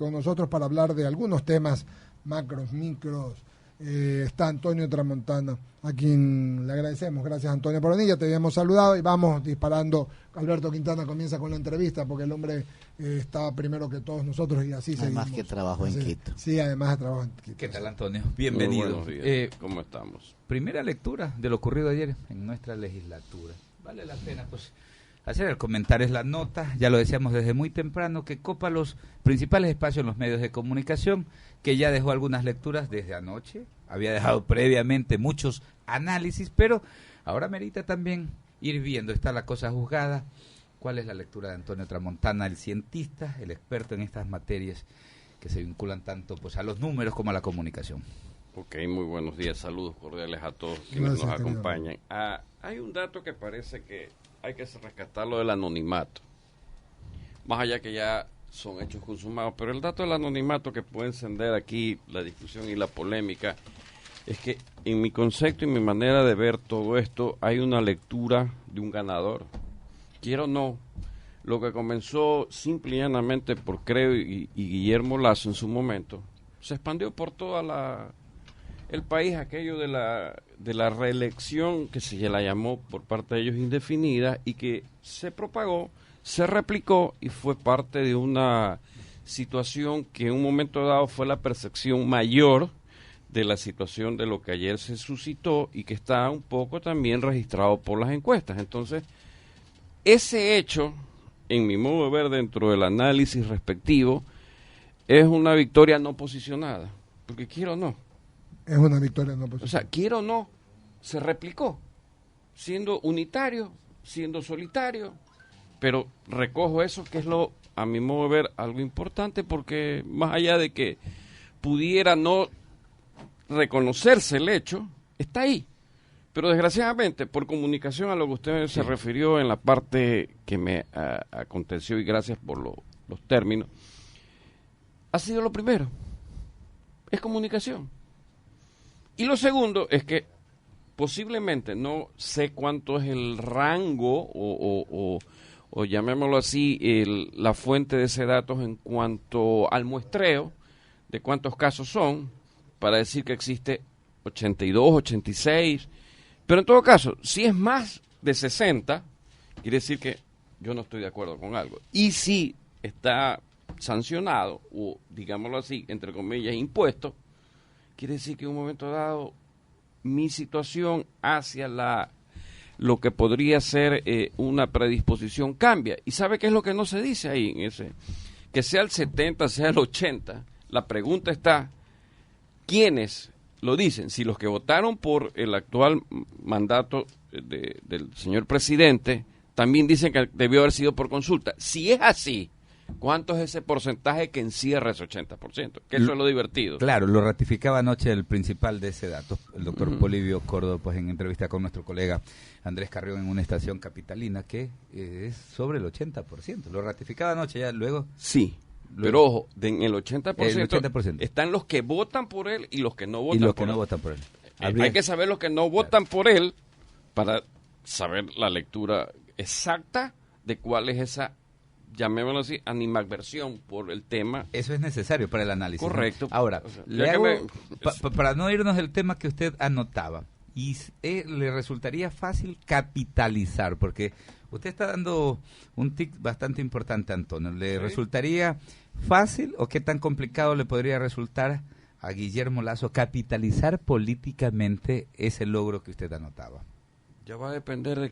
con nosotros para hablar de algunos temas macros, micros. Está Antonio Tramontana, a quien le agradecemos. Gracias, Antonio Poronilla, te habíamos saludado y vamos disparando. Alberto Quintana comienza con la entrevista porque el hombre está primero que todos nosotros y así seguimos. Además que trabajo en Quito. Sí, además de trabajo en Quito. ¿Qué tal, Antonio? Bienvenido. Muy buenos días. ¿Cómo estamos? Primera lectura de lo ocurrido ayer en nuestra legislatura. Vale la pena, pues, hacer el comentario. Es la nota, ya lo decíamos desde muy temprano, que copa los principales espacios en los medios de comunicación, que ya dejó algunas lecturas desde anoche, había dejado previamente muchos análisis, pero ahora merita también ir viendo, está la cosa juzgada. ¿Cuál es la lectura de Antonio Tramontana, el cientista, el experto en estas materias que se vinculan tanto pues a los números como a la comunicación? Ok, muy buenos días, saludos cordiales a todos quienes nos acompañan. Hay un dato que parece que hay que rescatarlo del anonimato, más allá que ya son hechos consumados, pero el dato del anonimato que puede encender aquí la discusión y la polémica es que en mi concepto y mi manera de ver todo esto hay una lectura de un ganador. Quiero o no, lo que comenzó simple y llanamente por Creo y Guillermo Lasso en su momento, se expandió por toda el país, aquello de la reelección que se la llamó por parte de ellos indefinida y que se propagó, se replicó y fue parte de una situación que en un momento dado fue la percepción mayor de la situación de lo que ayer se suscitó y que está un poco también registrado por las encuestas. Entonces, ese hecho, en mi modo de ver dentro del análisis respectivo, es una victoria no posicionada, porque quiero o no. Es una victoria no posicionada. O sea, quiero o no, se replicó, siendo unitario, siendo solitario, pero recojo eso que es a mi modo de ver, algo importante, porque más allá de que pudiera no reconocerse el hecho, está ahí. Pero desgraciadamente, por comunicación a lo que usted se refirió en la parte que me aconteció, y gracias por los términos, ha sido lo primero. Es comunicación. Y lo segundo es que posiblemente, no sé cuánto es el rango o llamémoslo así, la fuente de ese datos en cuanto al muestreo de cuántos casos son, para decir que existe 82, 86, pero en todo caso, si es más de 60, quiere decir que yo no estoy de acuerdo con algo. Y si está sancionado, o digámoslo así, entre comillas, impuesto, quiere decir que en un momento dado mi situación hacia lo que podría ser una predisposición cambia. ¿Y sabe qué es lo que no se dice ahí? Que sea el 70, sea el 80, la pregunta está, ¿quiénes lo dicen? Si los que votaron por el actual mandato del señor presidente también dicen que debió haber sido por consulta. Si es así, ¿cuánto es ese porcentaje que encierra ese 80%? Que eso es lo divertido. Claro, lo ratificaba anoche el principal de ese dato, el doctor Polibio Córdoba, pues en entrevista con nuestro colega Andrés Carrión en una estación capitalina, que es sobre el 80%. Lo ratificaba anoche, ya luego... Sí. Pero ojo, en el 80%, están los que votan por él y los que no votan por él. Hay que saber los que no votan por él para saber la lectura exacta de cuál es esa, llamémoslo así, animadversión por el tema. Eso es necesario para el análisis. Correcto. ¿No? Ahora, para no irnos del tema que usted anotaba, y le resultaría fácil capitalizar, porque usted está dando un tic bastante importante, Antonio. ¿Le resultaría fácil o qué tan complicado le podría resultar a Guillermo Lasso capitalizar políticamente ese logro que usted anotaba? Ya va a depender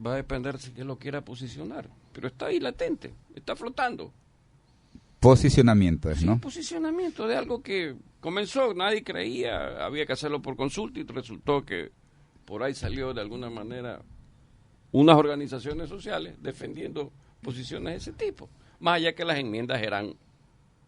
va a depender si que lo quiera posicionar, pero está ahí latente, está flotando. Posicionamiento, ¿no? Sí, posicionamiento de algo que comenzó, nadie creía, había que hacerlo por consulta y resultó que por ahí salió de alguna manera unas organizaciones sociales defendiendo posiciones de ese tipo, más allá que las enmiendas eran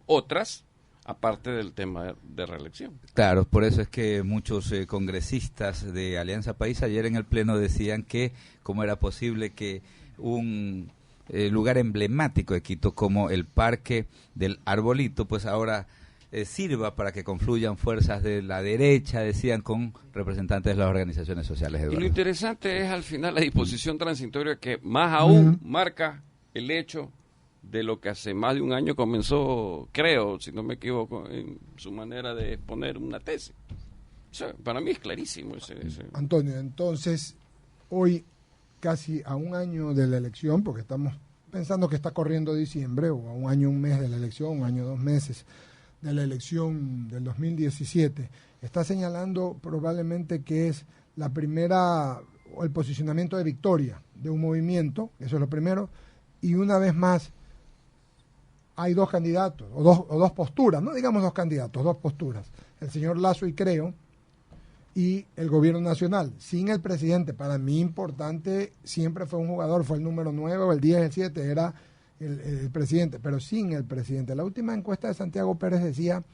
otras, aparte del tema de reelección. Claro, por eso es que muchos congresistas de Alianza País ayer en el Pleno decían que cómo era posible que un lugar emblemático de Quito como el Parque del Arbolito, pues ahora sirva para que confluyan fuerzas de la derecha, decían, con representantes de las organizaciones sociales. Eduardo. Y lo interesante es al final la disposición transitoria que más aún marca el hecho de lo que hace más de un año comenzó, creo, si no me equivoco, en su manera de exponer una tesis. O sea, para mí es clarísimo ese. Antonio, entonces, hoy, casi a un año de la elección, porque estamos pensando que está corriendo diciembre, o a un año, un mes de la elección, un año, 2 meses de la elección del 2017, está señalando probablemente que es la primera, o el posicionamiento de victoria de un movimiento, eso es lo primero, y una vez más hay 2 candidatos, o dos posturas, no digamos 2 candidatos, 2 posturas, el señor Lasso y Creo, y el gobierno nacional, sin el presidente. Para mí importante, siempre fue un jugador, fue el número 9 o el 10, el 7, era el presidente, pero sin el presidente. La última encuesta de Santiago Pérez decía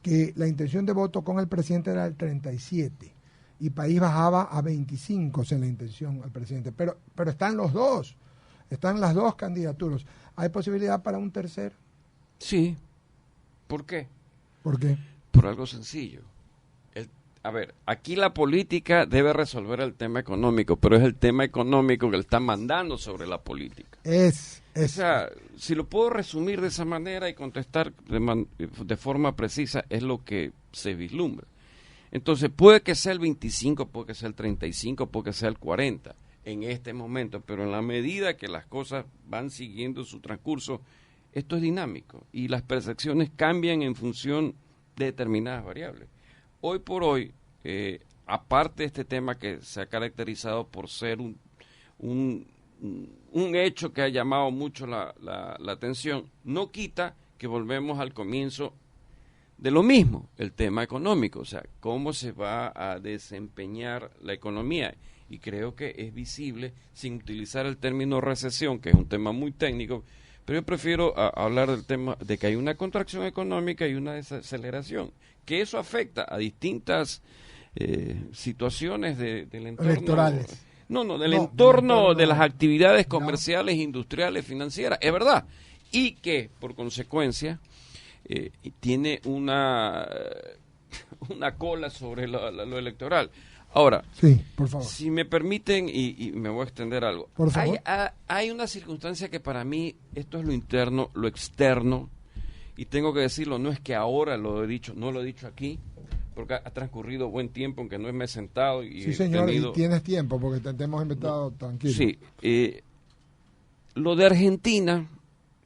que la intención de voto con el presidente era el 37 y País bajaba a 25 en la intención al presidente, pero están los dos, están las 2 candidaturas. ¿Hay posibilidad para un tercero? Sí. ¿Por qué? ¿Por qué? Por algo sencillo. A ver, aquí la política debe resolver el tema económico, pero es el tema económico que le está mandando sobre la política. O sea, si lo puedo resumir de esa manera y contestar de forma precisa, es lo que se vislumbra. Entonces, puede que sea el 25, puede que sea el 35, puede que sea el 40 en este momento, pero en la medida que las cosas van siguiendo su transcurso, esto es dinámico y las percepciones cambian en función de determinadas variables. Hoy por hoy, aparte de este tema que se ha caracterizado por ser un hecho que ha llamado mucho la atención, no quita que volvemos al comienzo de lo mismo, el tema económico, o sea, cómo se va a desempeñar la economía. Y creo que es visible, sin utilizar el término recesión, que es un tema muy técnico, pero yo prefiero hablar del tema de que hay una contracción económica y una desaceleración, que eso afecta a distintas situaciones del entorno. Electorales. Del entorno de las actividades comerciales, industriales, financieras, es verdad. Y que, por consecuencia, tiene una cola sobre lo electoral. Ahora, sí, por favor. Si me permiten, y me voy a extender algo. Por favor. Hay una circunstancia que para mí, esto es lo interno, lo externo, y tengo que decirlo, no es que ahora lo he dicho, no lo he dicho aquí, porque ha transcurrido buen tiempo en que no me he sentado y sí, señor, y tienes tiempo, porque te hemos invitado tranquilo. Sí, lo de Argentina,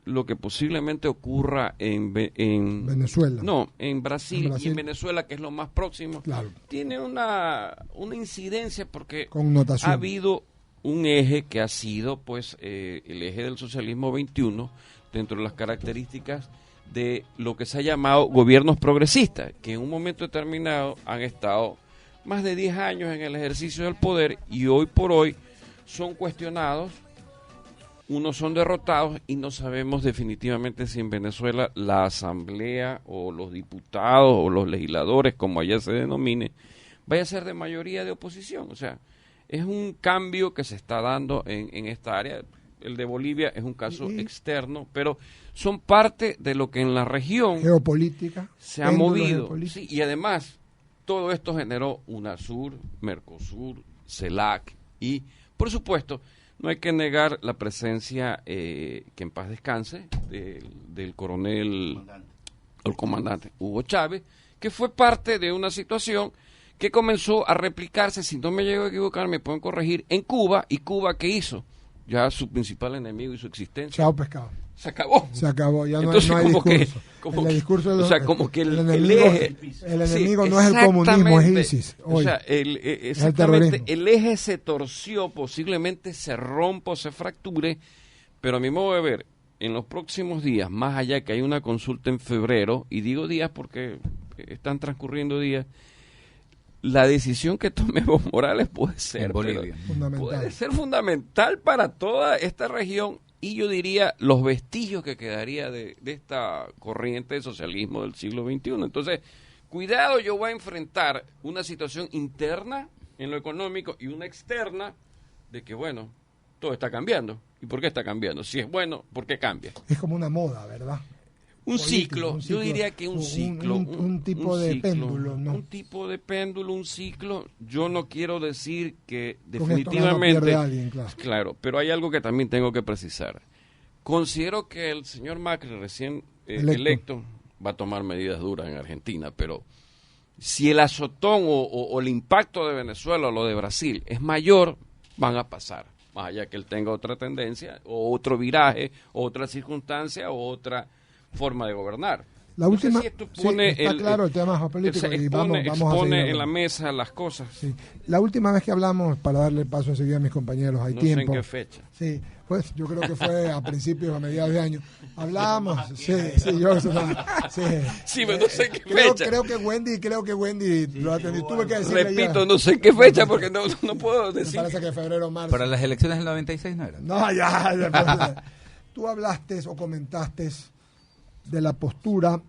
lo que posiblemente ocurra en Venezuela. No, en Brasil y en Venezuela, que es lo más próximo, claro, tiene una incidencia porque connotación. Ha habido un eje que ha sido pues el eje del socialismo 21 dentro de las características de lo que se ha llamado gobiernos progresistas, que en un momento determinado han estado más de 10 años en el ejercicio del poder y hoy por hoy son cuestionados. Unos son derrotados y no sabemos definitivamente si en Venezuela la asamblea o los diputados o los legisladores, como allá se denomine, vaya a ser de mayoría de oposición. O sea, es un cambio que se está dando en esta área. El de Bolivia es un caso externo, pero son parte de lo que en la región geopolítica se ha movido. Sí, y además, todo esto generó UNASUR, Mercosur, CELAC y, por supuesto, no hay que negar la presencia, que en paz descanse, del coronel, el comandante Hugo Chávez, que fue parte de una situación que comenzó a replicarse, si no me llego a equivocar, me pueden corregir, en Cuba. ¿Y Cuba qué hizo? Ya su principal enemigo y su existencia. Chao pescado. Se acabó. Se acabó, ya entonces, no hay discurso. El discurso de los, o sea, como que el enemigo no es el comunismo, es ISIS. Hoy. O sea, exactamente, el eje se torció, posiblemente se rompa o se fracture, pero a mi modo de ver, en los próximos días, más allá que hay una consulta en febrero, y digo días porque están transcurriendo días, la decisión que tome Evo Morales puede ser fundamental para toda esta región y yo diría los vestigios que quedaría de esta corriente de socialismo del siglo XXI. Entonces, cuidado, yo voy a enfrentar una situación interna en lo económico y una externa de que, bueno, todo está cambiando. ¿Y por qué está cambiando? Si es bueno, ¿por qué cambia? Es como una moda, ¿verdad? Un ciclo, yo diría que un ciclo. Un tipo de péndulo, ¿no? Un tipo de péndulo, un ciclo. Yo no quiero decir que definitivamente... Con esto no pierde alguien, claro, pero hay algo que también tengo que precisar. Considero que el señor Macri, recién electo, va a tomar medidas duras en Argentina, pero si el azotón o el impacto de Venezuela o lo de Brasil es mayor, van a pasar, más allá que él tenga otra tendencia, o otro viraje, o otra circunstancia, o otra forma de gobernar. La última, si esto pone está claro el tema geopolítico y vamos a expone en la mesa las cosas. Sí. La última vez que hablamos, para darle paso enseguida a mis compañeros, hay no tiempo. sé en qué fecha. Sí, pues yo creo que fue a principios, a mediados de año. Hablamos, sí, pero no sé qué fecha. Creo que Wendy lo atendió. Tuve que decirle repito, no sé qué fecha porque no puedo decir. Me parece que febrero, marzo. Para las elecciones del 96 no eran. No, ya. Tú hablaste o comentaste de la postura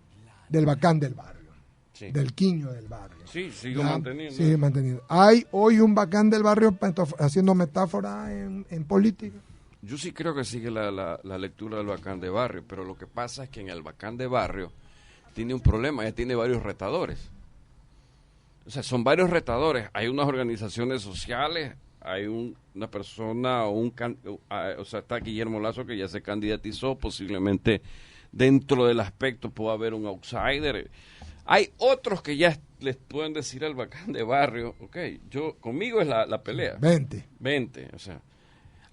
del bacán del barrio, sí, del quiño del barrio. Sí, sigue manteniendo. Sigue manteniendo. ¿Hay hoy un bacán del barrio haciendo metáfora en política? Yo sí creo que sigue la lectura del bacán de barrio, pero lo que pasa es que en el bacán de barrio tiene un problema, ya tiene varios retadores. O sea, son varios retadores. Hay unas organizaciones sociales, hay una persona, o sea, está Guillermo Lazo que ya se candidatizó, posiblemente dentro del aspecto puede haber un outsider. Hay otros que ya les pueden decir al bacán de barrio, conmigo es la pelea. 20, o sea.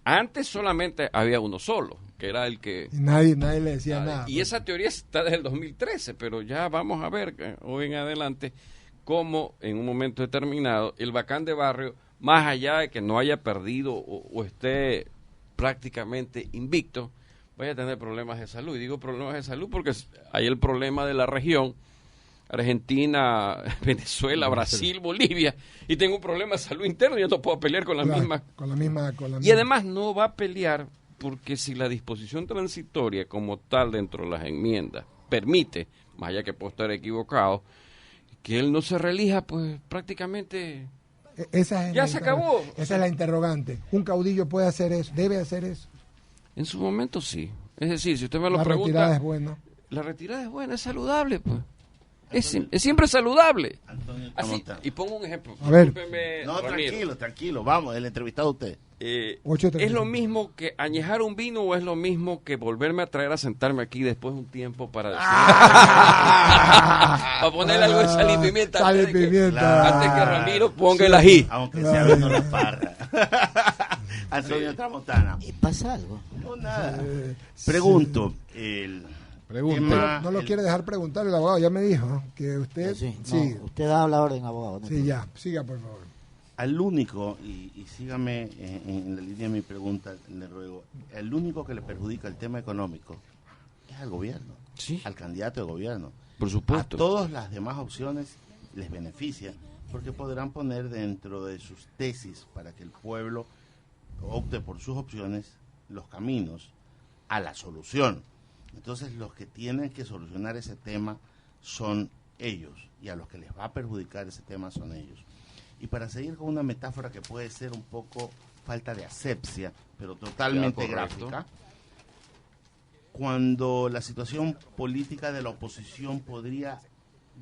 Antes solamente había uno solo, que era el que... Y nadie le decía nada. Y esa teoría está desde el 2013, pero ya vamos a ver hoy en adelante cómo en un momento determinado el bacán de barrio, más allá de que no haya perdido o esté prácticamente invicto, vaya a tener problemas de salud. Y digo problemas de salud porque hay el problema de la región, Argentina, Venezuela, Brasil, Bolivia, y tengo un problema de salud interno, yo no puedo pelear con la misma. Y además no va a pelear porque si la disposición transitoria como tal dentro de las enmiendas permite, más allá que puedo estar equivocado, que él no se reelija, pues prácticamente ya se acabó. Esa es la interrogante. ¿Un caudillo puede hacer eso? ¿Debe hacer eso? En su momento sí. Es decir, si usted me lo pregunta... La retirada es buena. La retirada es buena, es saludable, pues. Es siempre saludable. Así, y pongo un ejemplo. A ver. No, tranquilo. Vamos, el entrevistado usted. ¿Es lo mismo que añejar un vino o es lo mismo que volverme a traer a sentarme aquí después de un tiempo para decir... para ponerle algo de sal y pimienta. Antes que Ramiro ponga el ají. Aunque sea viendo la parra. Antonio Tramontana. ¿Pasa algo? No, nada. Pregunto. No lo quiere dejar preguntar el abogado, ya me dijo que usted... usted da la orden, abogado. Sí, ya, siga por favor. Al único, y sígame en la línea de mi pregunta, le ruego, el único que le perjudica el tema económico es al gobierno, al candidato de gobierno. Por supuesto. A todas las demás opciones les beneficia, porque podrán poner dentro de sus tesis para que el pueblo opte por sus opciones los caminos a la solución. Entonces los que tienen que solucionar ese tema son ellos, y a los que les va a perjudicar ese tema son ellos. Y para seguir con una metáfora que puede ser un poco falta de asepsia, pero totalmente gráfica, cuando la situación política de la oposición podría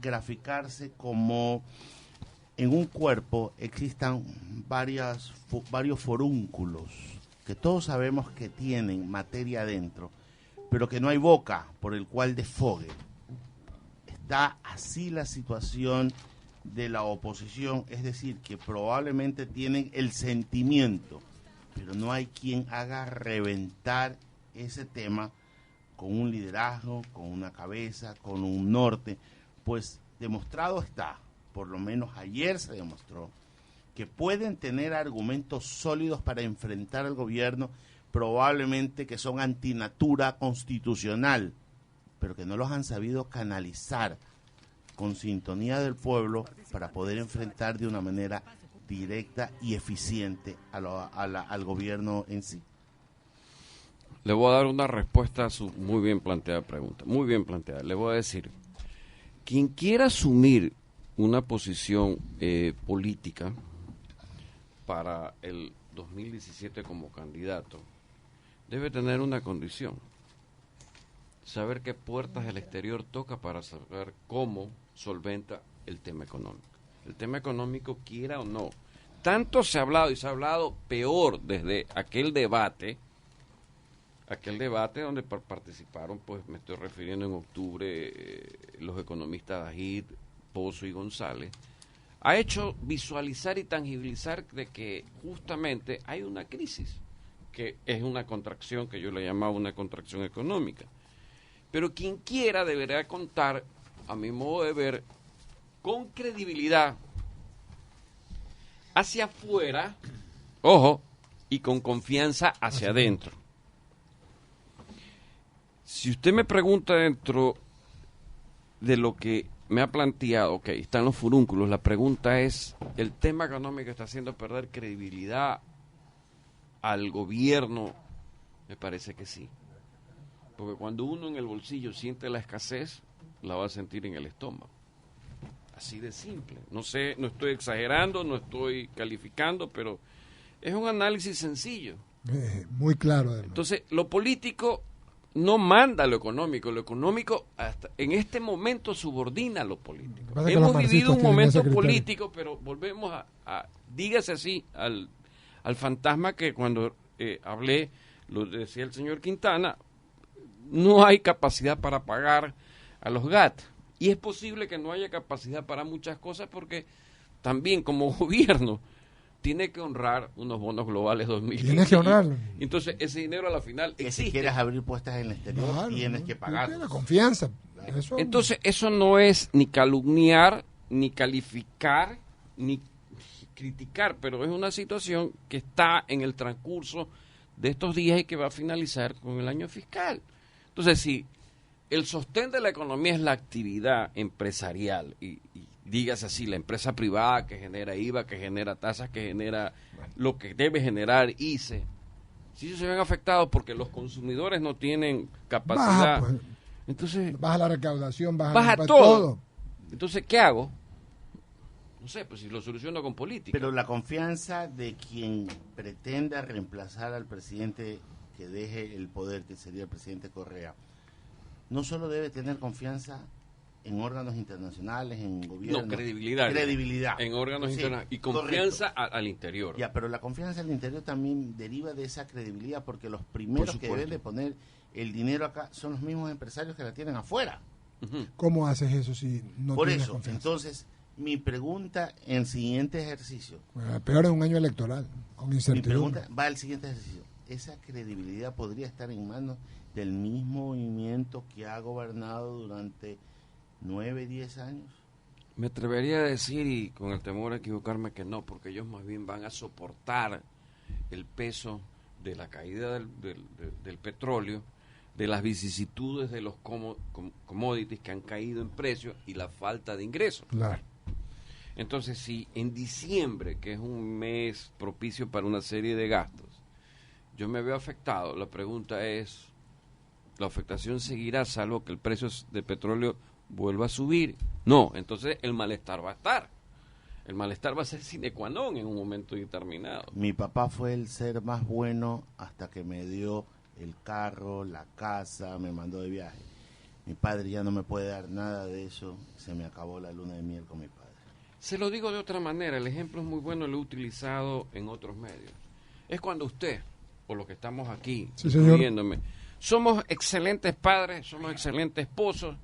graficarse como en un cuerpo existan varios forúnculos que todos sabemos que tienen materia adentro, pero que no hay boca por el cual desfogue. Está así la situación de la oposición, es decir, que probablemente tienen el sentimiento, pero no hay quien haga reventar ese tema con un liderazgo, con una cabeza, con un norte, pues demostrado está, por lo menos ayer se demostró, que pueden tener argumentos sólidos para enfrentar al gobierno, probablemente que son antinatura constitucional, pero que no los han sabido canalizar con sintonía del pueblo para poder enfrentar de una manera directa y eficiente al gobierno en sí. Le voy a dar una respuesta a su muy bien planteada pregunta, muy bien planteada. Le voy a decir, quien quiera asumir una posición política para el 2017 como candidato, debe tener una condición: saber qué puertas del exterior toca para saber cómo solventa el tema económico. El tema económico, quiera o no, tanto se ha hablado y se ha hablado peor desde aquel debate aquel debate donde participaron, pues me estoy refiriendo en octubre, los economistas Agid, Pozo y González, ha hecho visualizar y tangibilizar de que justamente hay una crisis, que es una contracción que yo le llamaba una contracción económica. Pero quien quiera deberá contar, a mi modo de ver, con credibilidad hacia afuera, ojo, y con confianza hacia adentro. Si usted me pregunta dentro de lo que me ha planteado, ok, están los furúnculos, la pregunta es, ¿el tema económico está haciendo perder credibilidad al gobierno? Me parece que sí. Porque cuando uno en el bolsillo siente la escasez, la va a sentir en el estómago. Así de simple. No sé, no estoy exagerando, no estoy calificando, pero es un análisis sencillo. Muy claro, además. Entonces, lo político no manda lo económico hasta en este momento subordina lo político. Hemos vivido un momento político, pero volvemos a dígase así, al fantasma que cuando hablé, lo decía el señor Quintana, no hay capacidad para pagar a los GAT. Y es posible que no haya capacidad para muchas cosas porque también como gobierno tiene que honrar unos bonos globales 2015. Tienes que honrarlo. Entonces ese dinero a la final que existe. si quieres abrir puestas en el exterior, Claro, tienes que pagar. La confianza. Eso, Entonces eso no es ni calumniar, ni calificar, ni criticar, pero es una situación que está en el transcurso de estos días y que va a finalizar con el año fiscal. Entonces, si el sostén de la economía es la actividad empresarial y dígase así, la empresa privada que genera IVA, que genera tasas, que genera lo que debe generar ICE, si ellos se ven afectados porque los consumidores no tienen capacidad, baja, pues, entonces baja la recaudación, baja todo. Entonces, ¿qué hago? No sé, pues si lo soluciono con política. Pero la confianza de quien pretenda reemplazar al presidente que deje el poder, que sería el presidente Correa, no solo debe tener confianza en órganos internacionales, en gobierno. No, credibilidad. Credibilidad. En órganos Sí, internacionales. Y confianza al interior. Ya, pero la confianza al interior también deriva de esa credibilidad, porque los primeros que deben de poner el dinero acá son los mismos empresarios que la tienen afuera. Uh-huh. ¿Cómo haces eso si no Por tienes eso, confianza? entonces, mi pregunta en el siguiente ejercicio. Bueno, peor en un año electoral, con Mi incertidumbre. pregunta va al siguiente ejercicio. ¿Esa credibilidad podría estar en manos del mismo movimiento que ha gobernado durante 9, 10 años? Me atrevería a decir, y con el temor a equivocarme, que no, porque ellos más bien van a soportar el peso de la caída del petróleo, de las vicisitudes de los commodities que han caído en precio y la falta de ingresos. Claro. Entonces, si en diciembre, que es un mes propicio para una serie de gastos, yo me veo afectado, la pregunta es, ¿la afectación seguirá salvo que el precio del petróleo vuelva a subir? No, entonces el malestar va a estar. El malestar va a ser sine qua non en un momento determinado. Mi papá fue el ser más bueno hasta que me dio el carro, la casa, me mandó de viaje. Mi padre ya no me puede dar nada de eso, se me acabó la luna de miel con mi padre. Se lo digo de otra manera, el ejemplo es muy bueno, lo he utilizado en otros medios. Es cuando usted, o los que estamos aquí, sí, incluyéndome, somos excelentes padres, somos excelentes esposos,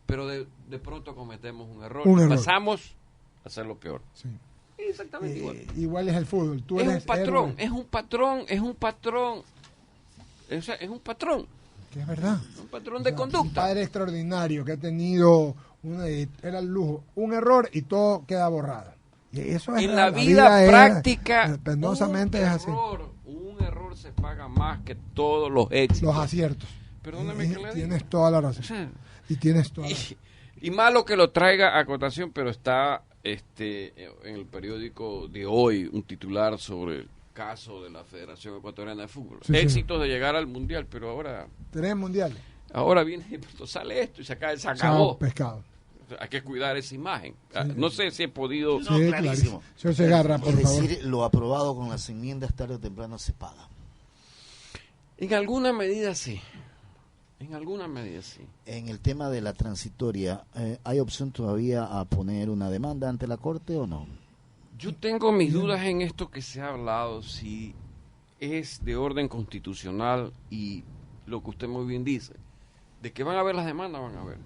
pero de pronto cometemos un error. Y pasamos a hacer lo peor. Sí. Exactamente igual. Igual es el fútbol. Tú es eres un patrón, héroe. es un patrón. Es un patrón. Que es verdad. Un patrón de conducta. Un padre extraordinario que ha tenido era el lujo, un error y todo queda borrado. Y eso es en la vida práctica, penosamente es así. Un error se paga más que todos los éxitos. Los aciertos. Perdóname que le diga. Tienes toda la razón. Sí. Y tienes toda la razón. Y malo que lo traiga a cotación, pero está en el periódico de hoy un titular sobre el caso de la Federación Ecuatoriana de Fútbol. Sí, Éxitos de llegar al Mundial, pero ahora... Tenés mundial. Ahora viene, sale esto y se acabó. Pescado. Hay que cuidar esa imagen. Sí. No sé si he podido... No, Sí, clarísimo. Señor Segarra, por Es favor. decir, lo aprobado con las enmiendas tarde o temprano se paga. En alguna medida sí. En alguna medida sí. En el tema de la transitoria, ¿hay opción todavía a poner una demanda ante la Corte o no? Yo tengo mis dudas en esto que se ha hablado, si es de orden constitucional y lo que usted muy bien dice, de que van a haber las demandas, van a haber.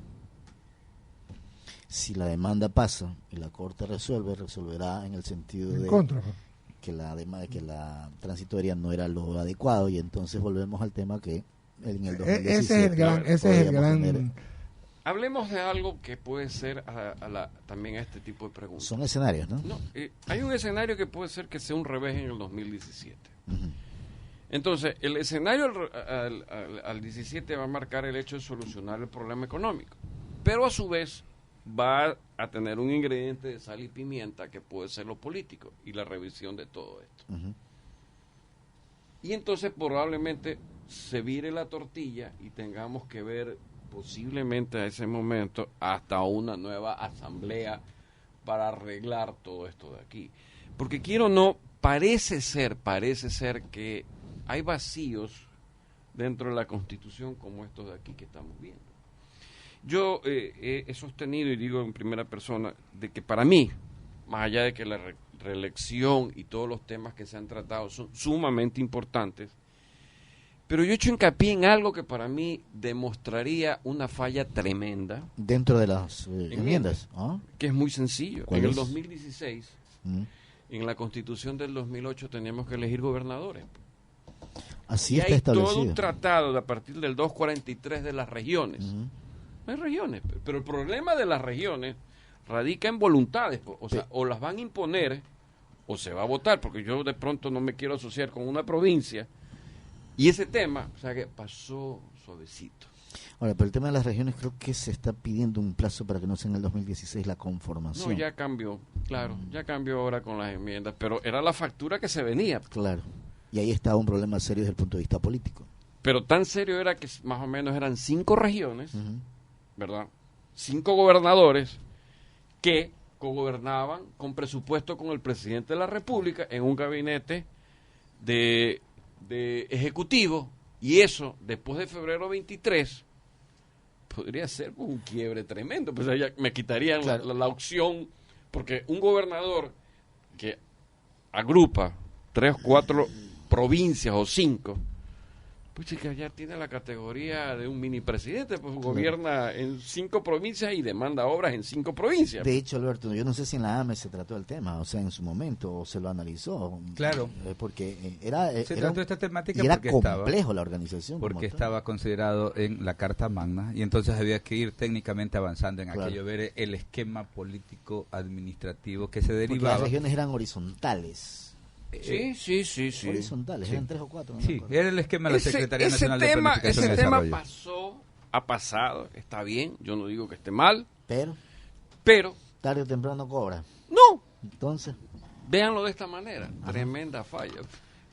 Si la demanda pasa y la Corte resolverá en el sentido de contra. que la transitoria no era lo adecuado, y entonces volvemos al tema que en el 2017 ese es el gran Hablemos de algo que puede ser también a este tipo de preguntas. Son escenarios, ¿no? No, hay un escenario que puede ser que sea un revés en el 2017. Uh-huh. Entonces, el escenario al 17 va a marcar el hecho de solucionar el problema económico, pero a su vez va a tener un ingrediente de sal y pimienta que puede ser lo político y la revisión de todo esto. Uh-huh. Y entonces probablemente se vire la tortilla y tengamos que ver posiblemente a ese momento hasta una nueva asamblea para arreglar todo esto de aquí. Porque quiero o no, parece ser que hay vacíos dentro de la Constitución como estos de aquí que estamos viendo. Yo he sostenido, y digo en primera persona, de que para mí, más allá de que la reelección y todos los temas que se han tratado son sumamente importantes, pero yo he hecho hincapié en algo que para mí demostraría una falla tremenda. Dentro de las enmiendas. ¿Ah? Que es muy sencillo. ¿Cuál en el es? 2016, en la Constitución del 2008, teníamos que elegir gobernadores. Así y está hay establecido. todo un tratado a partir del 243 de las regiones. Uh-huh. No hay regiones, pero el problema de las regiones radica en voluntades. O sea, o las van a imponer o se va a votar, porque yo de pronto no me quiero asociar con una provincia. Y ese tema, o sea, que pasó suavecito. Ahora, pero el tema de las regiones, creo que se está pidiendo un plazo para que no sea en el 2016 la conformación. No, ya cambió, claro, ya cambió ahora con las enmiendas, pero era la factura que se venía. Claro. Y ahí estaba un problema serio desde el punto de vista político. Pero tan serio era que más o menos eran 5 regiones, Uh-huh. ¿verdad? 5 gobernadores que cogobernaban con presupuesto con el presidente de la República en un gabinete de ejecutivo, y eso después de febrero 23 podría ser un quiebre tremendo, pues ya me quitarían claro. la opción, porque un gobernador que agrupa 3 o 4 provincias o 5, pues chica, ya tiene la categoría de un mini presidente, pues gobierna en 5 provincias y demanda obras en 5 provincias. De hecho, Alberto, yo no sé si en la AME se trató el tema, o sea, en su momento, o se lo analizó. Claro. Porque se trató esta temática y era porque complejo la organización. porque como tal. estaba considerado en la Carta Magna, y entonces había que ir técnicamente avanzando en Claro. aquello, ver el esquema político administrativo que se Porque derivaba. las regiones eran horizontales. Sí. Horizontales, Sí. eran 3 o 4. Sí, era el esquema de la Secretaría Nacional de Ese Planificación y tema Desarrollo. ha pasado, está bien, yo no digo que esté mal, Pero pero tarde o temprano cobra. no, Entonces, véanlo de esta manera, tremenda falla.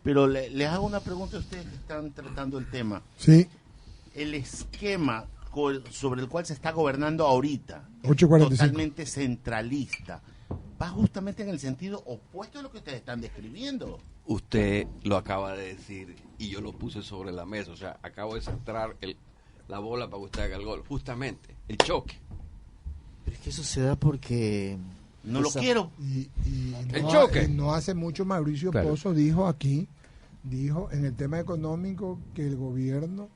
Pero les hago una pregunta a ustedes que están tratando el tema. Sí, El esquema sobre el cual se está gobernando ahorita, 8:45. totalmente centralista, va justamente en el sentido opuesto a lo que ustedes están describiendo. Usted lo acaba de decir y yo lo puse sobre la mesa, o sea, acabo de centrar la bola para que usted haga el gol, justamente, el choque. pero es que eso se da porque... No lo quiero. Y El no, choque. no hace mucho Mauricio Claro. Pozo dijo en el tema económico que el gobierno,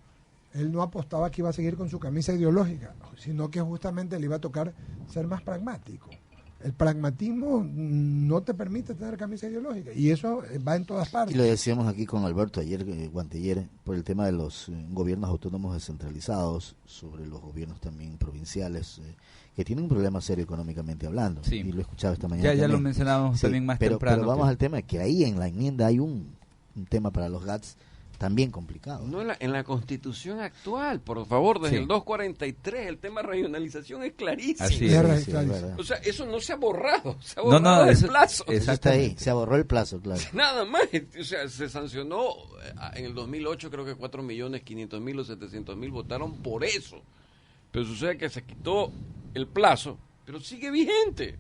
él no apostaba que iba a seguir con su camisa ideológica, sino que justamente le iba a tocar ser más pragmático. El pragmatismo no te permite tener camisa ideológica, y eso va en todas Y partes. lo decíamos aquí con Alberto ayer, guanteayer, por el tema de los gobiernos autónomos descentralizados, sobre los gobiernos también provinciales, que tienen un problema serio económicamente hablando. Sí. Y lo he escuchado esta mañana. Ya lo también. mencionábamos Sí, también más pero temprano. Pero vamos que- al tema, que ahí en la enmienda hay un tema para los GATS también complicado. No en la Constitución actual, por favor, desde Sí. el 243, el tema de regionalización es clarísimo. Así Sí, es. sí, Claro. es verdad. O sea, eso no se ha borrado, se ha No, borrado el eso- plazo. Eso está ahí, exactamente. se borró el plazo, claro. Nada más, o sea, se sancionó en el 2008, creo que 4.500.000 o 700.000 votaron por eso. Pero sucede que se quitó el plazo, pero sigue vigente.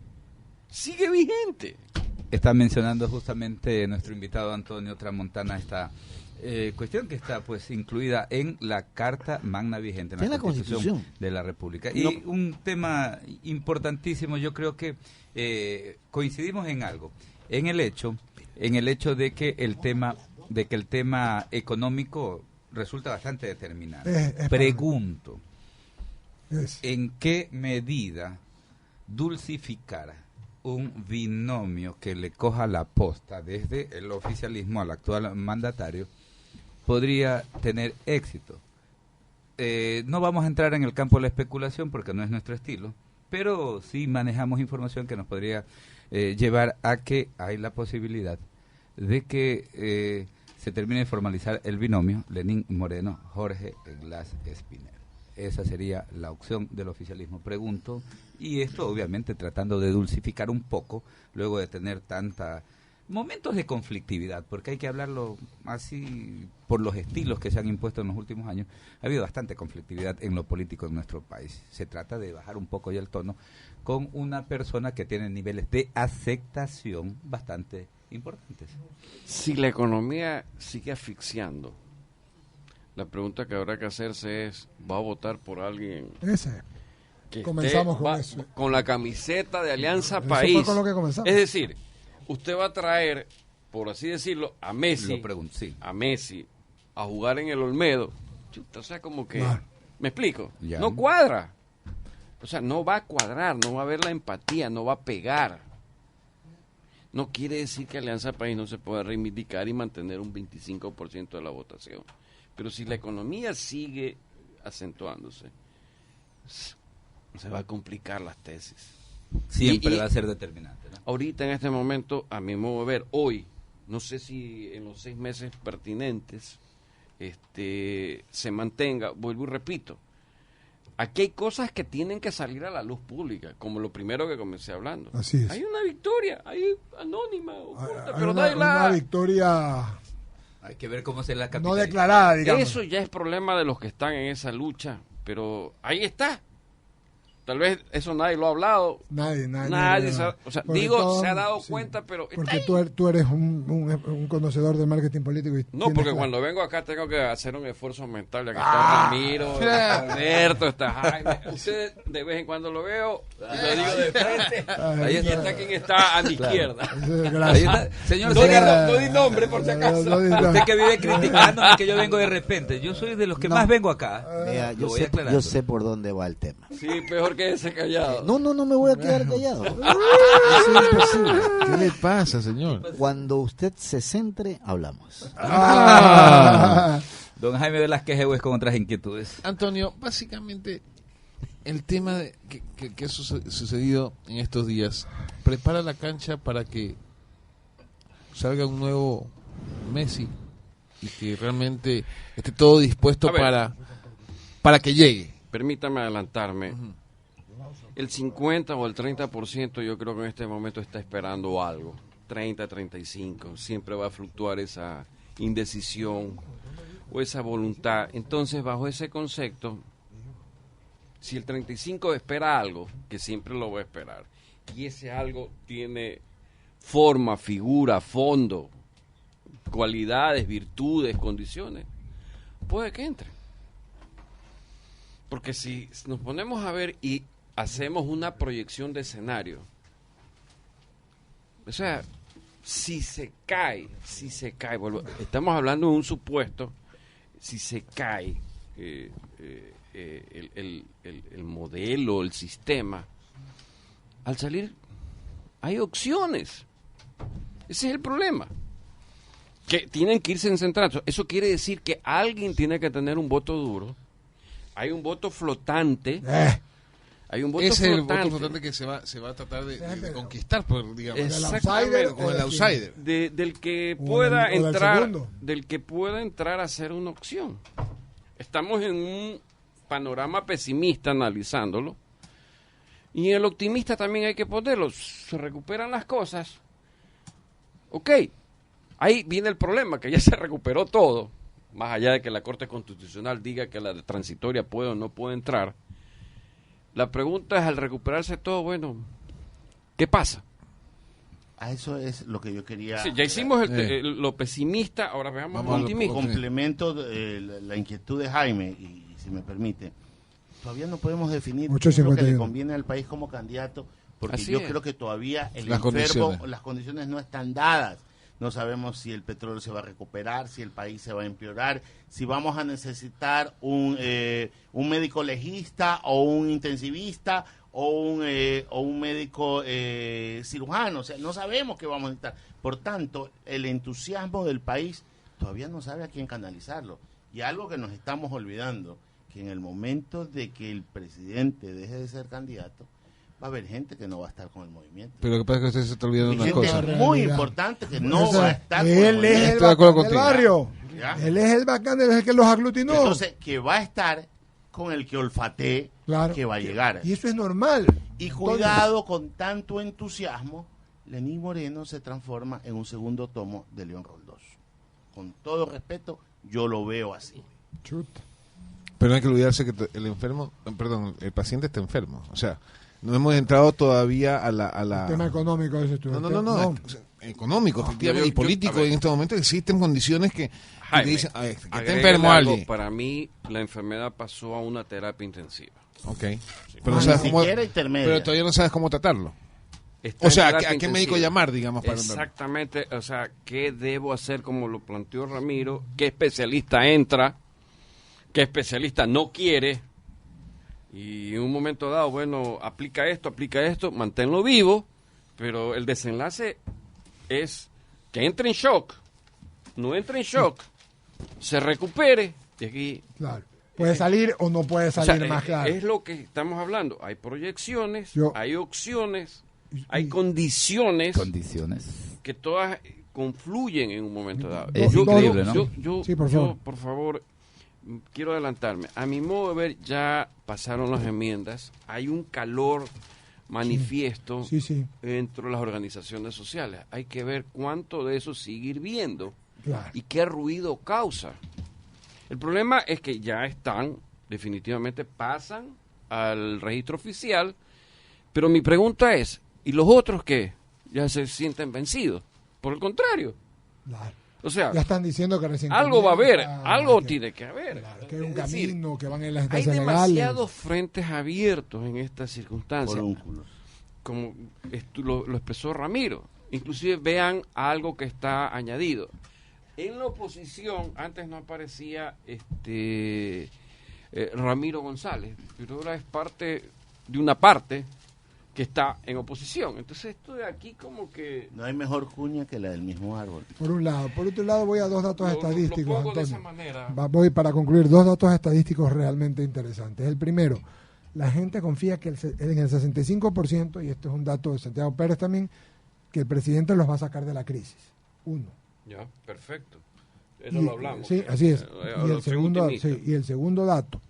Está mencionando justamente nuestro invitado Antonio Tramontana esta cuestión que está pues incluida en la Carta Magna vigente, En la Constitución de la República. Y un tema importantísimo, yo creo que coincidimos en algo, en el hecho de que el tema económico resulta bastante determinante. Es Pregunto, Es- ¿en qué medida dulcificar un binomio que le coja la posta desde el oficialismo al actual mandatario podría tener éxito? No vamos a entrar en el campo de la especulación porque no es nuestro estilo, pero sí manejamos información que nos podría llevar a que hay la posibilidad de que se termine de formalizar el binomio Lenín Moreno, Jorge Glass Espinel. Esa sería la opción del oficialismo, pregunto, y esto obviamente tratando de dulcificar un poco luego de tener tanta momentos de conflictividad, porque hay que hablarlo así por los estilos que se han impuesto en los últimos años. Ha habido bastante conflictividad en lo político en nuestro país. Se trata de bajar un poco ya el tono con una persona que tiene niveles de aceptación bastante importantes. Si la economía sigue asfixiando, la pregunta que habrá que hacerse es, ¿va a votar por alguien Ese. que Comenzamos con va eso. con la camiseta de Alianza Eso País? fue con lo que comenzamos. Es decir, usted va a traer, por así decirlo, a Messi, Lo pregunto, sí. a jugar en el Olmedo. Chuta, o sea, como que... No. ¿Me explico? Ya. No cuadra. O sea, no va a cuadrar, no va a haber la empatía, no va a pegar. No quiere decir que Alianza País no se pueda reivindicar y mantener un 25% de la votación. Pero si la economía sigue acentuándose, se va a complicar las tesis. Siempre Y- va a ser determinante, ¿no? Ahorita, en este momento, a mi modo de ver, hoy, no sé si en los 6 meses pertinentes se mantenga, vuelvo y repito, aquí hay cosas que tienen que salir a la luz pública, como lo primero que comencé hablando. Así es. Hay una victoria, hay anónima, oculta, Hay pero una, nadie una la... victoria Hay que ver cómo se la no capitaliza. declarada, digamos. Eso ya es problema de los que están en esa lucha, pero ahí está. Tal vez eso nadie lo ha hablado. Nadie O sea, Porque digo, todo- se ha dado sí. cuenta, pero está Porque ahí. tú eres un conocedor del marketing político. Y No, tienes porque que- cuando vengo acá tengo que hacer un esfuerzo mental. Ya que está Ramiro, está Alberto, está Jaime. Usted de vez en cuando lo veo y lo digo de frente. Ahí Y está quien está a mi izquierda. Ahí Gracias. está. Señor, No Segarra, di nombre por si acaso. usted que vive criticándome que yo vengo de repente, yo soy de los que No. más vengo acá. Vea, Lo yo voy sé, aclarando. yo sé por dónde va el tema. Sí, mejor que ese callado. No me voy a quedar callado. Eso es imposible. ¿Qué le pasa, señor? Cuando usted se centre, hablamos. Don Jaime Velázquez Egues con otras inquietudes. Antonio, básicamente el tema que ha sucedido en estos días prepara la cancha para que salga un nuevo Messi y que realmente esté todo dispuesto A ver. para que llegue. Permítame adelantarme. El 50 o el 30% yo creo que en este momento está esperando algo. 30, 35. Siempre va a fluctuar esa indecisión o esa voluntad. Entonces, bajo ese concepto, si el 35 espera algo, que siempre lo va a esperar, y ese algo tiene forma, figura, fondo, cualidades, virtudes, condiciones, puede que entre. Porque si nos ponemos a ver y hacemos una proyección de escenario, o sea, si se cae, estamos hablando de un supuesto, si se cae el modelo, el sistema, al salir hay opciones. Ese es el problema. Que tienen que irse centrando. Eso quiere decir que alguien tiene que tener un voto duro. Hay un voto flotante. Hay un voto Ese es el flotante. voto flotante que se va a tratar de conquistar, digamos. Exactamente. Con el outsider. Del que O pueda del entrar, segundo. del que pueda entrar a ser una opción. Estamos en un panorama pesimista analizándolo. Y en el optimista también hay que ponerlo. Se recuperan las cosas. Ok. Ahí viene el problema, que ya se recuperó todo. Más allá de que la Corte Constitucional diga que la transitoria puede o no puede entrar. La pregunta es, al recuperarse todo, bueno, ¿qué pasa? A eso es lo que yo quería. Sí, ya hicimos lo pesimista, ahora veamos Vamos lo a lo optimista. Complemento la inquietud de Jaime, y si me permite. Todavía no podemos definir 8:51. qué es lo que le conviene al país como candidato, porque Así yo es. creo que todavía el Las enfermo, condiciones. las condiciones no están dadas. no sabemos si el petróleo se va a recuperar, si el país se va a empeorar, si vamos a necesitar un médico legista o un intensivista o un médico cirujano, o sea, no sabemos qué vamos a necesitar. Por tanto, el entusiasmo del país todavía no sabe a quién canalizarlo. Y algo que nos estamos olvidando, que en el momento de que el presidente deje de ser candidato, va a haber gente que no va a estar con el movimiento. Pero lo que pasa es que usted se está olvidando Y una gente cosa. muy importante que no va a estar con el Él es movimiento. el Estoy de acuerdo bacán del contigo. barrio. ¿Ya? Él es el bacán, él es el que los aglutinó. Entonces, que va a estar con el que olfatee Claro. que va a llegar. Y eso es normal. Y Antonio. cuidado con tanto entusiasmo, Lenín Moreno se transforma en un segundo tomo de León Roldós. Con todo respeto, yo lo veo así. Chuta. Pero no hay que olvidarse que el paciente está enfermo. O sea, no hemos entrado todavía a la... El tema económico de ese estudio. No. O sea, económico, efectivamente, y político. En este momento existen condiciones que Jaime, te dicen que está agrégale enfermo algo. alguien. Para mí, la enfermedad pasó a una terapia intensiva. Ok. Pero, no Ni sabes cómo, siquiera intermedia. pero todavía no sabes cómo tratarlo. Está O en sea, terapia ¿a qué intensiva. médico llamar, digamos, para verlo? Exactamente, o sea, ¿qué debo hacer como lo planteó Ramiro? ¿Qué especialista entra? ¿Qué especialista no quiere? Y en un momento dado, bueno, aplica esto, manténlo vivo, pero el desenlace es que entre en shock, no entre en shock, se recupere, y aquí... Claro. Puede salir o no puede O sea, salir más claro. es lo que estamos hablando. Hay proyecciones, Yo- hay opciones, y- hay condiciones Condiciones. que todas confluyen en un momento dado. Es increíble, ¿no? Sí, por favor. Yo, por favor, quiero adelantarme. A mi modo de ver, ya pasaron las enmiendas. Hay un calor manifiesto Sí. entre las organizaciones sociales. Hay que ver cuánto de eso sigue hirviendo Claro. y qué ruido causa. El problema es que ya están, definitivamente pasan al registro oficial, pero mi pregunta es, ¿y los otros qué? ¿Ya se sienten vencidos? Por el contrario. Claro. O sea, Ya están diciendo que recién algo va a haber, comienza, algo que- tiene que haber. Claro, que hay un Es decir, camino, que van en las hay instancias demasiados legales. frentes abiertos en estas circunstancias, Forúnculos. como lo expresó Ramiro. Inclusive vean algo que está añadido. En la oposición antes no aparecía Ramiro González, pero ahora es parte de una parte que está en oposición. Entonces esto de aquí como que No hay mejor cuña que la del mismo árbol. Por un lado. Por otro lado, voy a dos datos lo estadísticos, pongo de esa Antonio. manera. Voy para concluir, dos datos estadísticos realmente interesantes. El primero, la gente confía que en el 65%, y esto es un dato de Santiago Pérez también, que el presidente los va a sacar de la crisis. Uno. Ya, perfecto. Eso Y- lo hablamos. Sí, así es. Lo pregunté Y el segundo dato.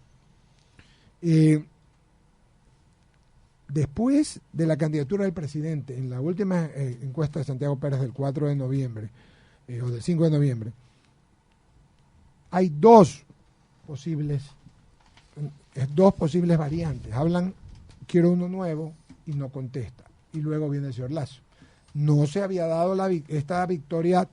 Después de la candidatura del presidente, en la última encuesta de Santiago Pérez del 4 de noviembre, o del 5 de noviembre, hay dos posibles variantes. Hablan, quiero uno nuevo, y no contesta. Y luego viene el señor Lazo. No se había dado esta victoria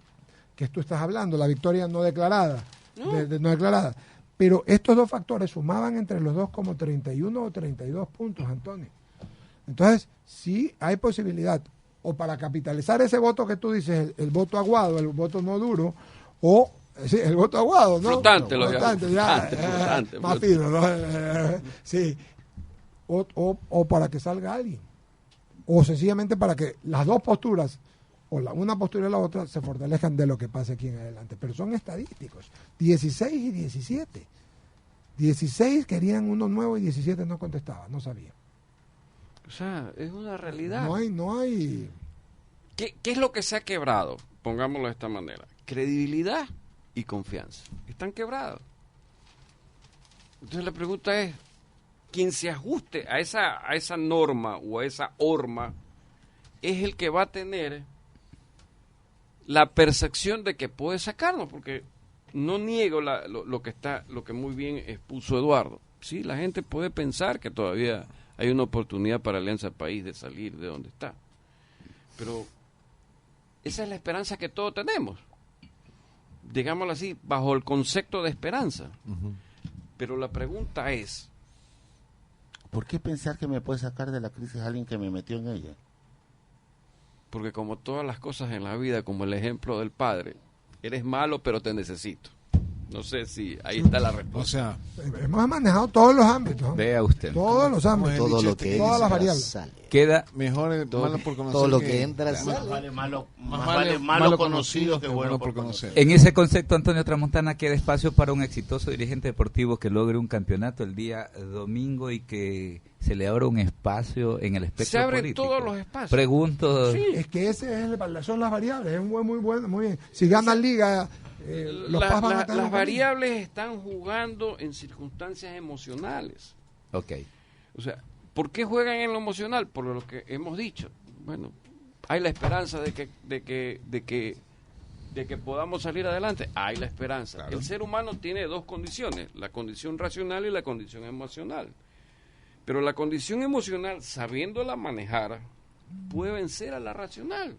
que tú estás hablando, la victoria no declarada, no declarada. Pero estos dos factores sumaban entre los dos como 31 o 32 puntos, Antonio. Entonces, sí hay posibilidad, o para capitalizar ese voto que tú dices, el voto aguado, el voto no duro, o sí, el voto aguado, ¿no? Flotante, lo Flotante, llamo. ya, Flotante, más flotante. fino, ¿no? Sí. O para que salga alguien. O sencillamente para que las dos posturas, o una postura y la otra, se fortalezcan de lo que pase aquí en adelante. Pero son estadísticos. 16 y 17. 16 querían uno nuevo y 17 no contestaban, no sabían. O sea, es una realidad. No hay. ¿Qué es lo que se ha quebrado? Pongámoslo de esta manera. Credibilidad y confianza. Están quebrados. Entonces la pregunta es, quien se ajuste a esa norma o a esa horma es el que va a tener la percepción de que puede sacarnos, porque no niego lo que muy bien expuso Eduardo. Sí, la gente puede pensar que todavía hay una oportunidad para Alianza País de salir de donde está. Pero esa es la esperanza que todos tenemos. Digámoslo así, bajo el concepto de esperanza. Pero la pregunta es, ¿Por qué pensar que me puede sacar de la crisis alguien que me metió en ella? porque como todas las cosas en la vida, como el ejemplo del padre, eres malo pero te necesito. No sé si ahí está la respuesta. O sea, hemos manejado todos los ámbitos. Vea usted. Todos los ámbitos. Todo lo que todas las entra, variables. sale. Queda mejor malo por conocer. Todo lo que entra Más sale. vale malo, Más más vale malo conocido que bueno por conocer. en ese concepto, Antonio Tramontana, queda espacio para un exitoso dirigente deportivo que logre un campeonato el día domingo y que se le abra un espacio en el espectro Se abren político. todos los espacios. Pregunto, Sí. Es que son las variables. Es muy bueno, muy bien. Si gana Liga, los PAS van a tener Las un variables están jugando en circunstancias emocionales. ok, O sea, ¿por qué juegan en lo emocional? Por lo que hemos dicho. Bueno, hay la esperanza de que podamos salir adelante. Hay la esperanza. Claro. El ser humano tiene dos condiciones, la condición racional y la condición emocional. Pero la condición emocional, sabiéndola manejar, puede vencer a la racional.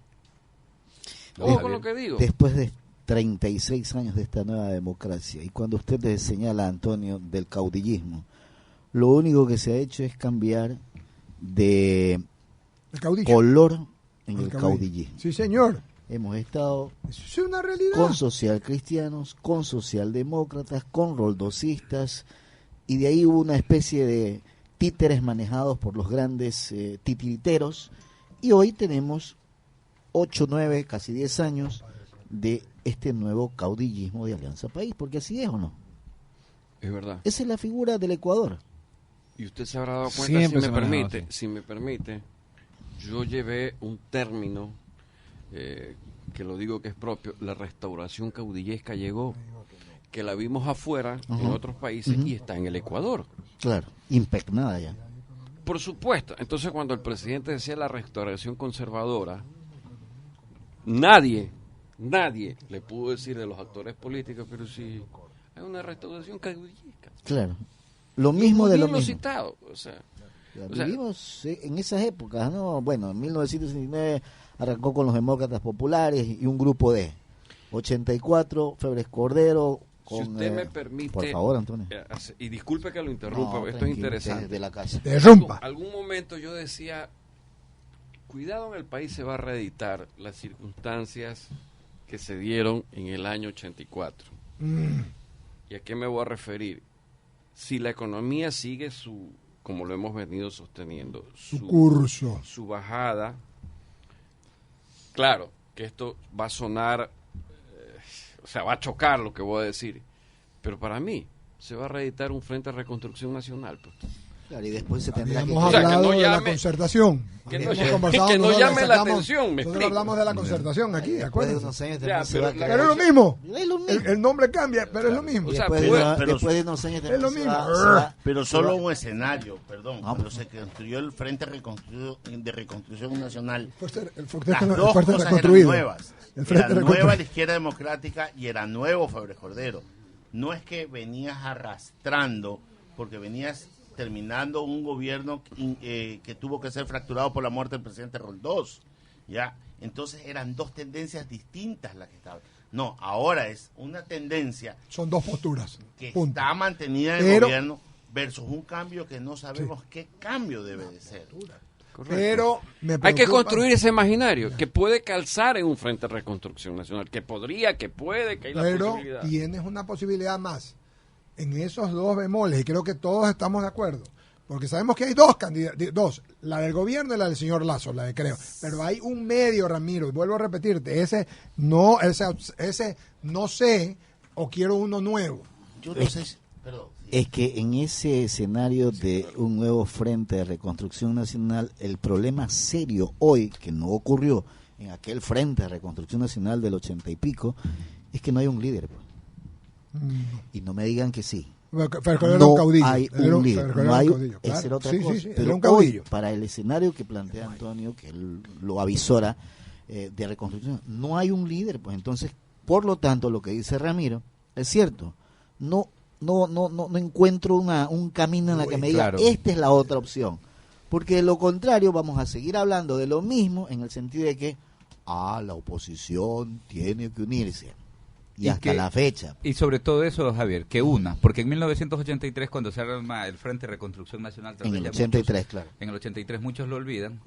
Ojo con lo que digo. Después de 36 años de esta nueva democracia, y cuando usted le señala, Antonio, del caudillismo, lo único que se ha hecho es cambiar de El caudillo. color en el caudillo. caudillismo. Sí, señor. Hemos estado Eso es una realidad. con socialcristianos, con socialdemócratas, con roldosistas, y de ahí hubo una especie de títeres manejados por los grandes titiriteros, y hoy tenemos 8, 9, casi 10 años de este nuevo caudillismo de Alianza País, porque así es o no. Es verdad. Esa es la figura del Ecuador. Y usted se habrá dado cuenta, Siempre se si ha me manejado permite, así. si me permite, yo llevé un término que lo digo que es propio, la restauración caudillesca llegó, que la vimos afuera en Ujú. otros países Ujú. y está en el Ecuador. Claro, impregnada ya. Por supuesto. Entonces, cuando el presidente decía la restauración conservadora, nadie le pudo decir de los actores políticos, pero si hay una restauración caudillesca. Claro. Lo mismo de lo Bien mismo. citado, o sea, Ya o sea, vivimos en esas épocas, ¿no? Bueno, en 1969 arrancó con los demócratas populares y un grupo de 84, Febres Cordero. si Con, usted me permite, por favor, Antonio. y disculpe que lo interrumpa, No, porque esto es tranquilo, interesante. desde la casa. Derrumpa. Algún momento yo decía, cuidado, en el país se va a reeditar las circunstancias que se dieron en el año 84. ¿Y a qué me voy a referir? Si la economía sigue como lo hemos venido sosteniendo, Su curso. su bajada, claro que esto va a sonar, o sea, va a chocar lo que voy a decir, pero para mí se va a reeditar un Frente de Reconstrucción Nacional. Pues. Claro, y después se tendrá que... Habíamos O sea, que hablado no de la llame- concertación. que no Hemos llame- conversado, que no nosotros llame la sacamos- atención, me nosotros explico. hablamos de la concertación aquí, Después de acuérdense. unos años Ya, también se pero va a la- cambiar. Pero es lo mismo. Es lo mismo. El nombre cambia, pero es lo mismo. O sea, Después, pero- después de unos años también lo se mismo. va- Pero se solo va- un escenario, perdón, No, pero se construyó el Frente de Reconstrucción Nacional. El Fuerte Las el dos Fuerte cosas eran reconstruido. nuevas. El Frente Era nueva reconstruido. la izquierda democrática y era nuevo Febres Cordero. No es que venías arrastrando, porque venías terminando un gobierno que tuvo que ser fracturado por la muerte del presidente Roldós. ¿Ya? Entonces eran dos tendencias distintas las que estaban. No, ahora es una tendencia Son dos posturas. que Punto. está mantenida en el Pero- gobierno versus un cambio que no sabemos qué cambio debe de ser. Correcto. Pero me Hay que preocupa- construir ese imaginario que puede calzar en un Frente de Reconstrucción Nacional, que podría, que puede, que hay la Pero posibilidad. tienes una posibilidad más en esos dos bemoles, y creo que todos estamos de acuerdo, porque sabemos que hay dos candidatos, la del gobierno y la del señor Lazo, la de Creo, pero hay un medio, Ramiro, y vuelvo a repetirte, ese no sé, o quiero uno nuevo. Yo no sé si- perdón. Es que en ese escenario de un nuevo Frente de Reconstrucción Nacional, el problema serio hoy, que no ocurrió en aquel Frente de Reconstrucción Nacional del 80 y pico, es que no hay un líder. Pues. Y no me digan que sí. Fercol era No un caudillo. hay Él era un líder, Fercol no era un hay, caudillo, esa claro. era otra Sí, cosa. sí, sí, Pero era un caudillo. hoy, para el escenario que plantea Antonio, que él lo avisora, de reconstrucción, no hay un líder, pues entonces, por lo tanto, lo que dice Ramiro es cierto. No encuentro un camino en la que me diga, claro. esta es la otra opción. Porque de lo contrario vamos a seguir hablando de lo mismo en el sentido de que la oposición tiene que unirse. Y hasta que- la fecha. Y sobre todo eso, Javier, que una, porque en 1983, cuando se arma el Frente de Reconstrucción Nacional, tal En vez el ya 83, muchos- claro. en el 83 muchos lo olvidan,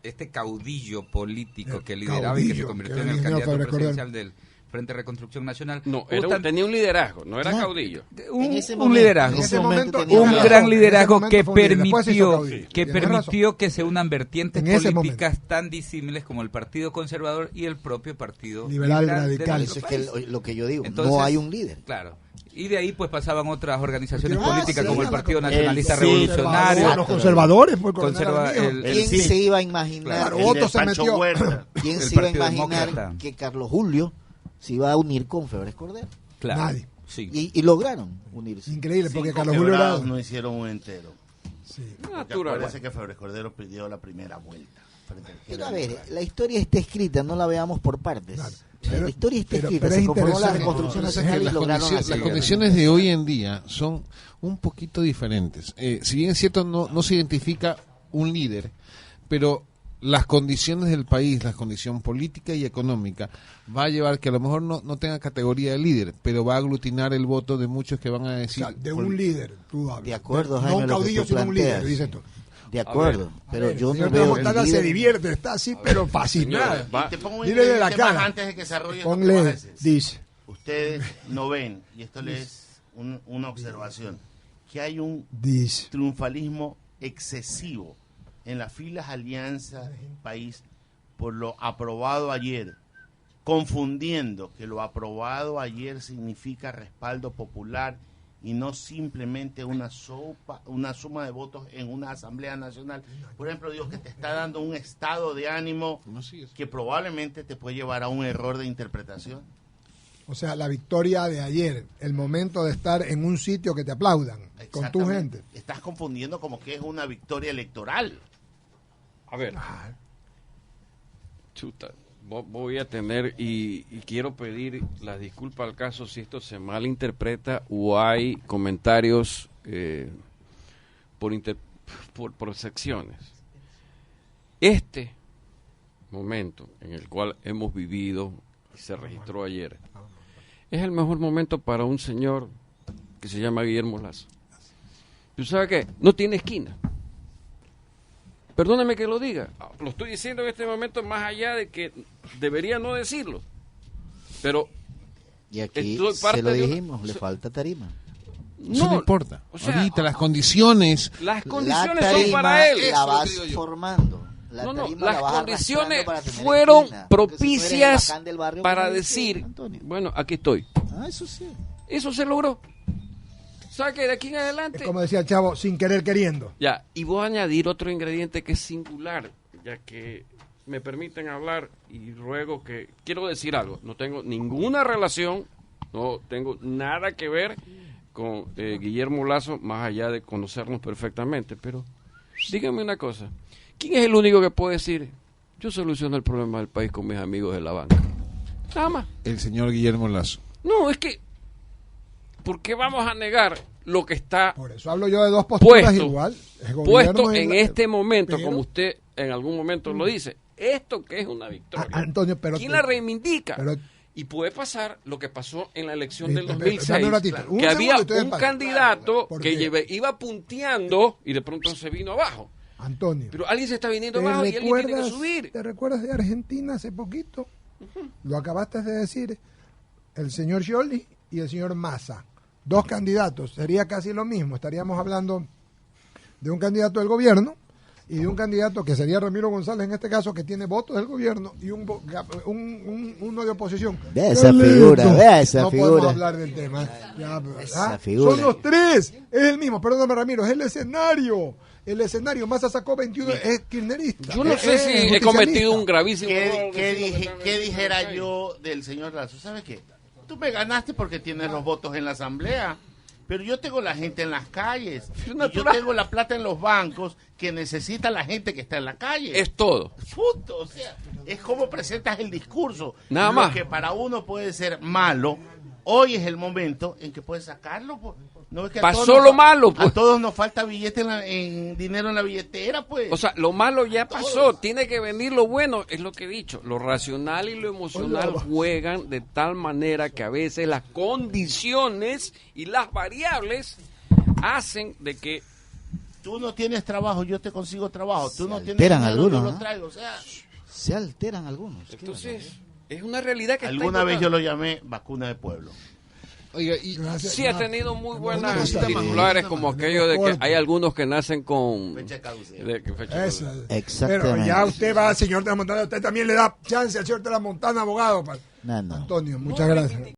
este caudillo político que lideraba Caudillo, y que se convirtió que en el eligió candidato Fabres Cordero. presidencial del Frente de Reconstrucción Nacional. No, tenía un liderazgo, no era caudillo. En ese Un momento, liderazgo. en ese momento Un tenía Un razón. gran En liderazgo ese que momento fue un líder, después se hizo permitió caudillo. que Tienes permitió que se unan vertientes En ese políticas tan disímiles como el Partido Conservador y el propio Partido Liberal de Radical. nuestro Eso es que país. lo que yo digo, Entonces, no hay un líder. Claro. Y de ahí pues pasaban otras organizaciones Porque, políticas sí, como el la Partido con- Nacionalista el Revolucionario. Los conservadores, pues, Conserva- coronel ¿Quién sí. se iba a imaginar? Claro, El Otto de se Pancho metió. Huerta. ¿Quién el se iba a Partido imaginar Demócrata. que Carlos Julio se iba a unir con Febres Cordero? Claro. Nadie. Sí. Y lograron unirse. Increíble, porque Cinco Carlos Julio era... quebrados no hicieron un entero. Sí. Natural. Acuérdense que Febres Cordero pidió la primera vuelta. Frente al Pero a General ver, Morales. la historia está escrita, no la veamos por partes. Claro. La historia está Pero escrita, es se conformó la interesante. reconstrucción Entonces, nacional y las, lograron las hacerlo. condiciones de hoy en día son un poquito diferentes. Si bien es cierto, no se identifica un líder, pero las condiciones del país, la condición política y económica, va a llevar que a lo mejor no tenga categoría de líder, pero va a aglutinar el voto de muchos que van a O decir... sea, de un líder, tú hablas. De acuerdo, No Jaime, un lo que caudillo, tú sino un líder, planteas. dices tú. De acuerdo, pero El yo no señor veo Tramontana el se líder. divierte, está así, pero fascinado. Señores, va- Y te pongo un Dile de la ingrediente más cara. antes de que desarrolle lo que vas a Ponle, decir. dice. Ustedes no ven, y esto es una observación, que hay un Dice. triunfalismo excesivo en las filas Alianza País por lo aprobado ayer, confundiendo que lo aprobado ayer significa respaldo popular y no simplemente una suma de votos en una Asamblea Nacional. Por ejemplo, digo que te está dando un estado de ánimo que probablemente te puede llevar a un error de interpretación. O sea, la victoria de ayer, el momento de estar en un sitio que te aplaudan con tu Exactamente. gente. Estás confundiendo como que es una victoria electoral. A ver, chuta, voy a tener y quiero pedir la disculpa al caso si esto se malinterpreta o hay comentarios por secciones. Este momento en el cual hemos vivido y se registró ayer es el mejor momento para un señor que se llama Guillermo Lasso. ¿Tú sabes qué? No tiene esquina. Perdóneme que lo diga. Lo estoy diciendo en este momento más allá de que debería no decirlo. Pero Y aquí Estoy parte se lo de una- dijimos, le falta tarima. Eso no importa. o sea, Ahorita las condiciones... las La condiciones son tarima para él. la Eso es lo vas que digo yo. formando. La No, tarima las la vas condiciones arrastrando para tener fueron esquina, porque si no eres el propicias bacán del barrio, para como dice decir, Antonio. bueno, aquí estoy. Ah, eso sí. Eso se logró. ¿Sabes que de aquí en adelante? Es como decía el chavo, sin querer queriendo. Ya, y voy a añadir otro ingrediente que es singular, ya que me permiten hablar y ruego que... Quiero decir algo, no tengo ninguna relación, no tengo nada que ver con Guillermo Lasso, más allá de conocernos perfectamente, pero díganme una cosa, ¿quién es el único que puede decir, yo soluciono el problema del país con mis amigos de la banca? Nada más. El señor Guillermo Lasso. No, es que, ¿por qué vamos a negar lo que está Por eso hablo yo de dos posturas puesto, igual. El gobierno puesto y en la- este momento, pero- como usted en algún momento lo dice, esto que es una victoria, Antonio, pero ¿quién la reivindica? pero- Y puede pasar lo que pasó en la elección Sí, del pero- 2006, dame un ratito, un que había segundo y estoy en un paz. candidato Porque- que iba punteando y de pronto se vino abajo. Antonio, Pero alguien se está viniendo ¿te abajo y alguien tiene que recuerdas, subir. ¿te recuerdas de Argentina hace poquito? Lo acabaste de decir, el señor Scioli y el señor Massa. Dos candidatos, sería casi lo mismo. Estaríamos hablando de un candidato del gobierno y de un candidato que sería Ramiro González en este caso, que tiene votos del gobierno y uno de oposición. Vea esa ¡Qué figura, lindo! vea esa no figura. podemos hablar del tema. Ya, Esa ¿ah? figura. Son los tres, es el mismo, perdóname Ramiro, es el escenario. El escenario, Massa sacó 21, es kirchnerista. Yo no sé si he justicialista. cometido un gravísimo error. ¿Qué dijera yo del señor Lasso? ¿Sabes qué? Tú me ganaste porque tienes los votos en la asamblea, pero yo tengo la gente en las calles. Y yo natural. tengo la plata en los bancos que necesita la gente que está en la calle. Es todo. Punto, o sea, es como presentas el discurso. Nada Lo más. que para uno puede ser malo, hoy es el momento en que puedes sacarlo. Pues. No es que a Pasó todos nos- lo malo, pues. A todos nos falta billete en dinero en la billetera, pues. O sea, lo malo ya pasó, tiene que venir lo bueno, es lo que he dicho. Lo racional y lo emocional juegan de tal manera que a veces las condiciones y las variables hacen de que Tú no tienes trabajo, yo te consigo trabajo. Tú no tienes alteran dinero, algunos, yo lo ¿no? traigo. O sea, Se alteran algunos. Entonces, es una realidad que alguna vez yo lo llamé vacuna de pueblo. Oiga, y Gracias. sí ha tenido muy buenas cosita más, titulares, como aquello de que corto. hay algunos que nacen con Fecha de caducidad. de que fecha Eso. de- Exactamente. Pero ya usted va, señor de la Montana, usted también le da chance al señor de la Montana, abogado. No, no. Antonio, muchas gracias.